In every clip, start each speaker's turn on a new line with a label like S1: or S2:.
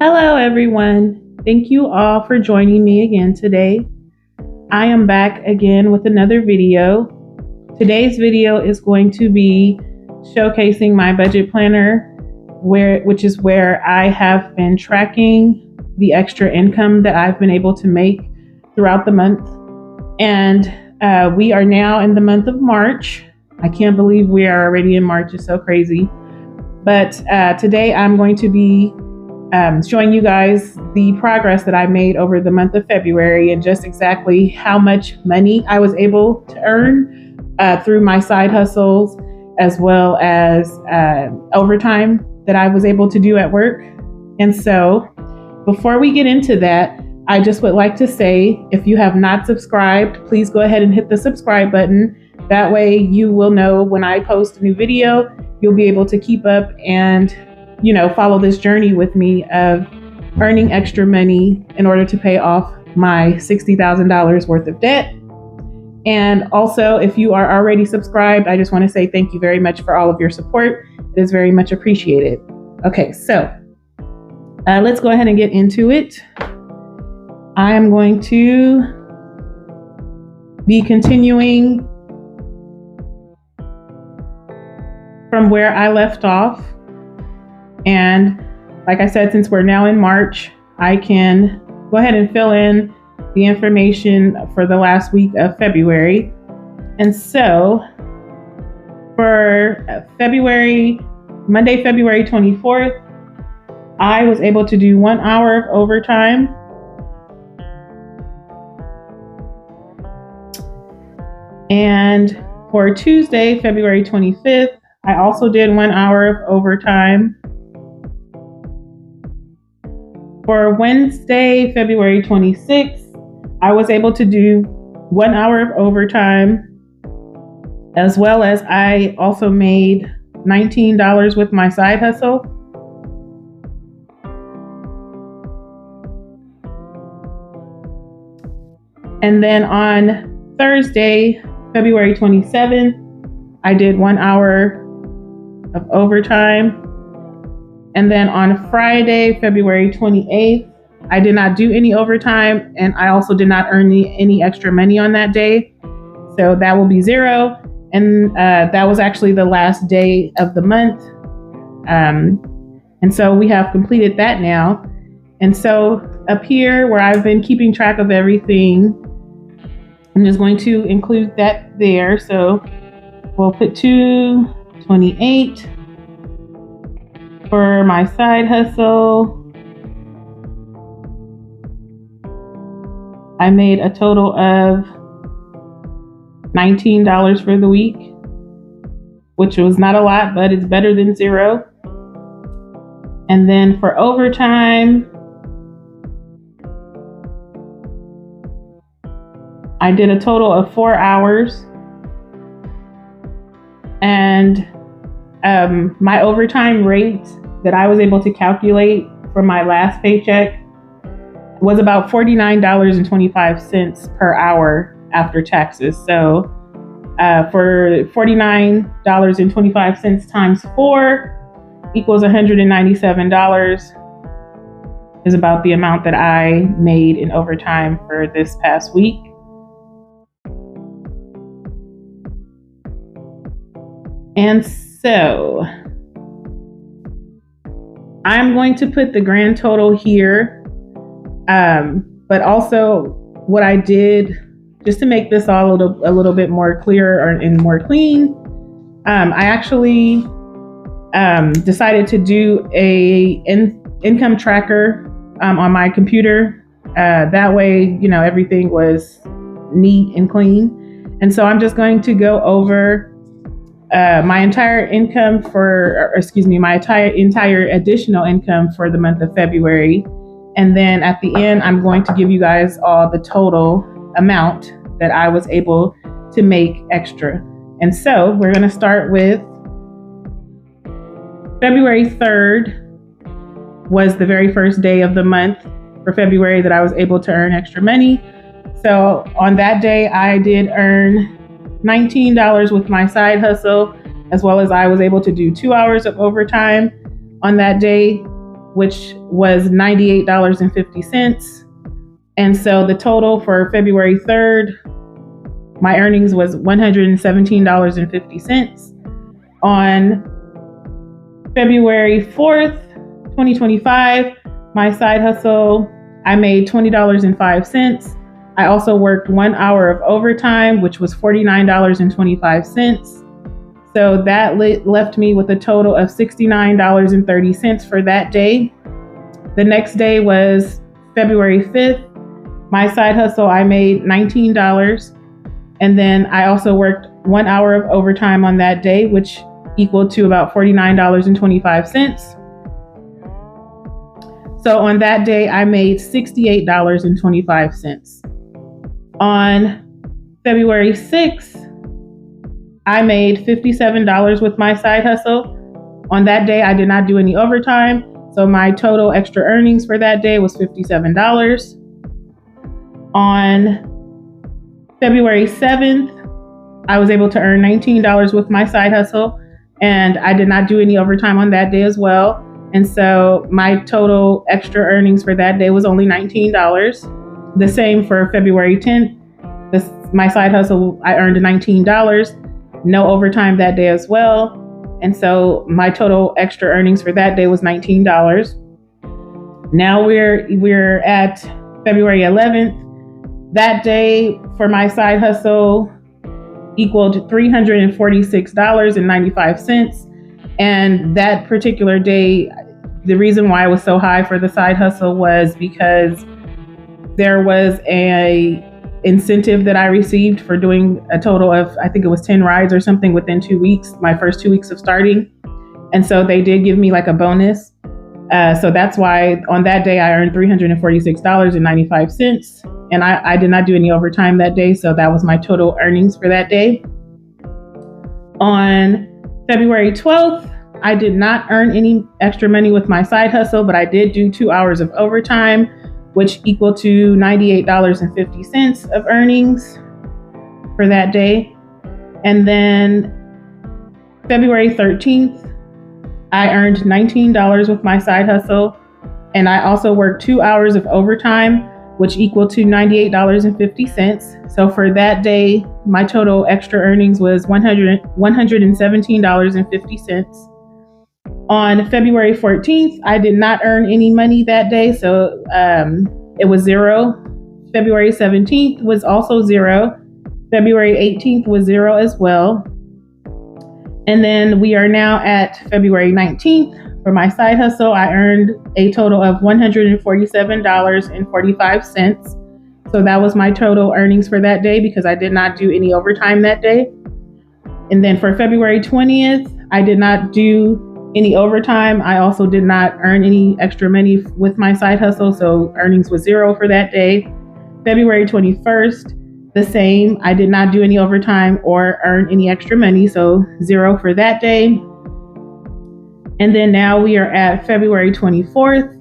S1: Hello, everyone. Thank you all for joining me again today. I am back again with another video. Today's video is going to be showcasing my budget planner, which is where I have been tracking the extra income that I've been able to make throughout the month. And we are now in the month of March. I can't believe we are already in March. It's so crazy. But today I'm going to be showing you guys the progress that I made over the month of February and just exactly how much money I was able to earn through my side hustles, as well as overtime that I was able to do at work. And so before we get into that, I just would like to say, if you have not subscribed, please go ahead and hit the subscribe button. That way you will know when I post a new video. You'll be able to keep up and follow this journey with me of earning extra money in order to pay off my $60,000 worth of debt. And also, if you are already subscribed, I just want to say thank you very much for all of your support. It is very much appreciated. Okay, so let's go ahead and get into it. I am going to be continuing from where I left off. And like I said, since we're now in March, I can go ahead and fill in the information for the last week of February. And so for Monday, February 24th, I was able to do 1 hour of overtime. And for Tuesday, February 25th, I also did 1 hour of overtime. For Wednesday, February 26th, I was able to do 1 hour of overtime, as well as I also made $19 with my side hustle. And then on Thursday, February 27th, I did 1 hour of overtime. And then on Friday, February 28th, I did not do any overtime, and I also did not earn any extra money on that day. So that will be 0. And that was actually the last day of the month. And so we have completed that now. And so up here where I've been keeping track of everything, I'm just going to include that there. So we'll put 228. For my side hustle, I made a total of $19 for the week, which was not a lot, but it's better than 0. And then for overtime, I did a total of 4 hours. And my overtime rate that I was able to calculate for my last paycheck was about $49.25 per hour after taxes. So for $49.25 times 4 equals $197 is about the amount that I made in overtime for this past week. And so I'm going to put the grand total here, but also what I did just to make this all a little bit more clear and more clean. I actually decided to do a income tracker on my computer. That way, everything was neat and clean. And so I'm just going to go over my entire income my entire additional income for the month of February. And then at the end, I'm going to give you guys all the total amount that I was able to make extra. And so we're going to start with February 3rd was the very first day of the month for February that I was able to earn extra money. So on that day, I did earn $19 with my side hustle, as well as I was able to do 2 hours of overtime on that day. which was $98.50. And so the total for February 3rd, my earnings was $117.50. On February 4th, 2025, my side hustle, I made $20.05. I also worked 1 hour of overtime, which was $49.25. So that left me with a total of $69.30 for that day. The next day was February 5th. My side hustle, I made $19. And then I also worked 1 hour of overtime on that day, which equaled to about $49.25. So on that day, I made $68.25. On February 6th, I made $57 with my side hustle. On that day, I did not do any overtime. So my total extra earnings for that day was $57. On February 7th, I was able to earn $19 with my side hustle, and I did not do any overtime on that day as well. And so my total extra earnings for that day was only $19. The same for February 10th. My side hustle, I earned $19, no overtime that day as well. And so my total extra earnings for that day was $19. Now we're at February 11th. That day for my side hustle equaled $346.95. And that particular day, the reason why it was so high for the side hustle was because there was a incentive that I received for doing a total of, I think it was 10 rides or something within 2 weeks, my first 2 weeks of starting. And so they did give me like a bonus. So that's why on that day I earned $346.95. And I did not do any overtime that day. So that was my total earnings for that day. On February 12th, I did not earn any extra money with my side hustle, but I did do 2 hours of overtime, which equal to $98.50 of earnings for that day. And then February 13th, I earned $19 with my side hustle, and I also worked 2 hours of overtime, which equal to $98.50. So for that day, my total extra earnings was $117.50. On February 14th, I did not earn any money that day, so it was $0. February 17th was also $0. February 18th was $0 as well. And then we are now at February 19th. For my side hustle, I earned a total of $147.45. So that was my total earnings for that day because I did not do any overtime that day. And then for February 20th, I did not do any overtime. I also did not earn any extra money with my side hustle, so earnings was $0 for that day. February 21st, the same. I did not do any overtime or earn any extra money, so $0 for that day. And then now we are at February 24th.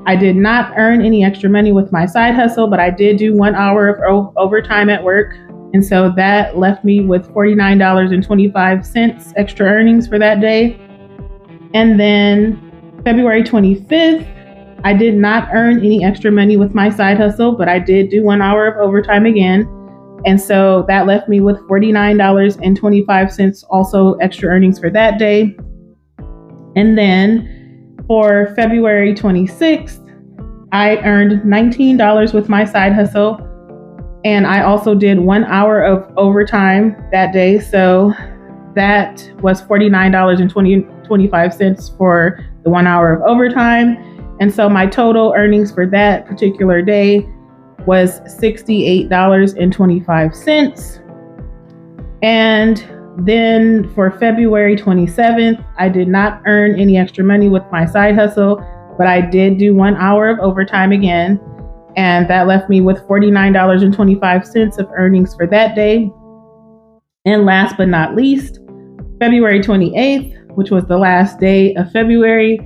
S1: I did not earn any extra money with my side hustle, but I did do 1 hour of overtime at work. And so that left me with $49.25 extra earnings for that day. And then February 25th, I did not earn any extra money with my side hustle, but I did do 1 hour of overtime again. And so that left me with $49.25 also extra earnings for that day. And then for February 26th, I earned $19 with my side hustle. And I also did 1 hour of overtime that day. So that was $49.25 for the 1 hour of overtime. And so my total earnings for that particular day was $68.25. And then for February 27th, I did not earn any extra money with my side hustle, but I did do 1 hour of overtime again. And that left me with $49.25 of earnings for that day. And last but not least, February 28th, which was the last day of February,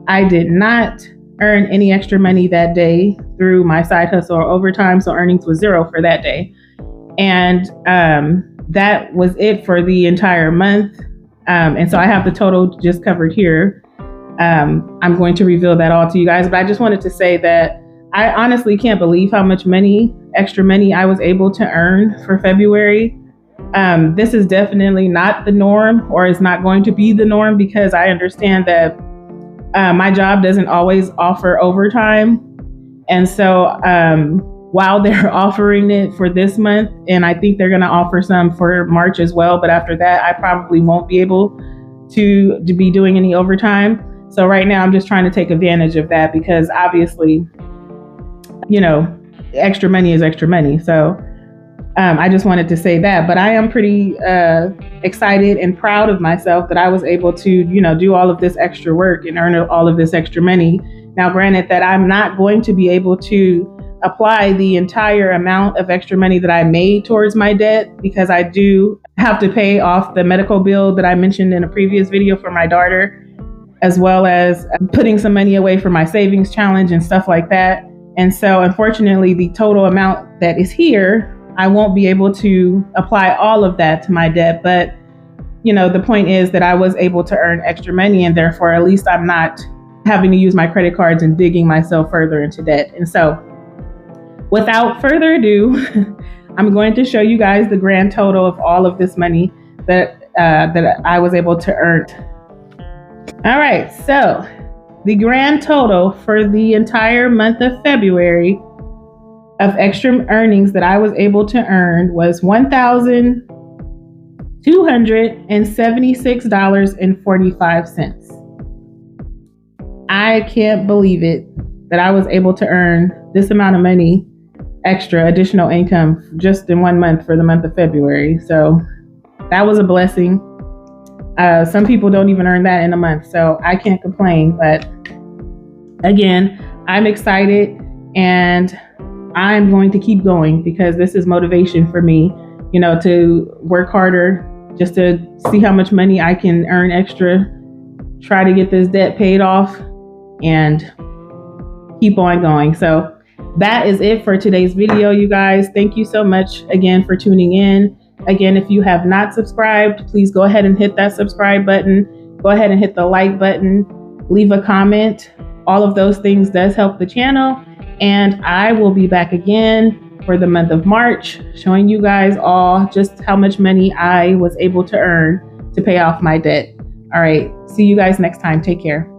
S1: I did not earn any extra money that day through my side hustle or overtime. So earnings was $0 for that day. And that was it for the entire month. And so I have the total just covered here. I'm going to reveal that all to you guys, but I just wanted to say that I honestly can't believe how much extra money I was able to earn for February. This is definitely not the norm, or is not going to be the norm, because I understand that my job doesn't always offer overtime. And so while they're offering it for this month, and I think they're going to offer some for March as well, but after that, I probably won't be able to be doing any overtime. So right now, I'm just trying to take advantage of that, because obviously, you know, extra money is extra money. So I just wanted to say that. But I am pretty excited and proud of myself that I was able to, you know, do all of this extra work and earn all of this extra money. Now, granted that I'm not going to be able to apply the entire amount of extra money that I made towards my debt, because I do have to pay off the medical bill that I mentioned in a previous video for my daughter, as well as putting some money away for my savings challenge and stuff like that. And so unfortunately, the total amount that is here, I won't be able to apply all of that to my debt. But, you know, the point is that I was able to earn extra money, and therefore at least I'm not having to use my credit cards and digging myself further into debt. And so without further ado, I'm going to show you guys the grand total of all of this money that I was able to earn. All right, so the grand total for the entire month of February of extra earnings that I was able to earn was $1,276.45. I can't believe it that I was able to earn this amount of money, extra additional income, just in 1 month for the month of February. So that was a blessing. Some people don't even earn that in a month, so I can't complain. But again, I'm excited, and I'm going to keep going, because this is motivation for me, you know, to work harder, just to see how much money I can earn extra, try to get this debt paid off, and keep on going. So that is it for today's video, you guys. Thank you so much again for tuning in. Again, if you have not subscribed, please go ahead and hit that subscribe button. Go ahead and hit the like button, leave a comment. All of those things does help the channel. And I will be back again for the month of March, showing you guys all just how much money I was able to earn to pay off my debt. All right, see you guys next time. Take care.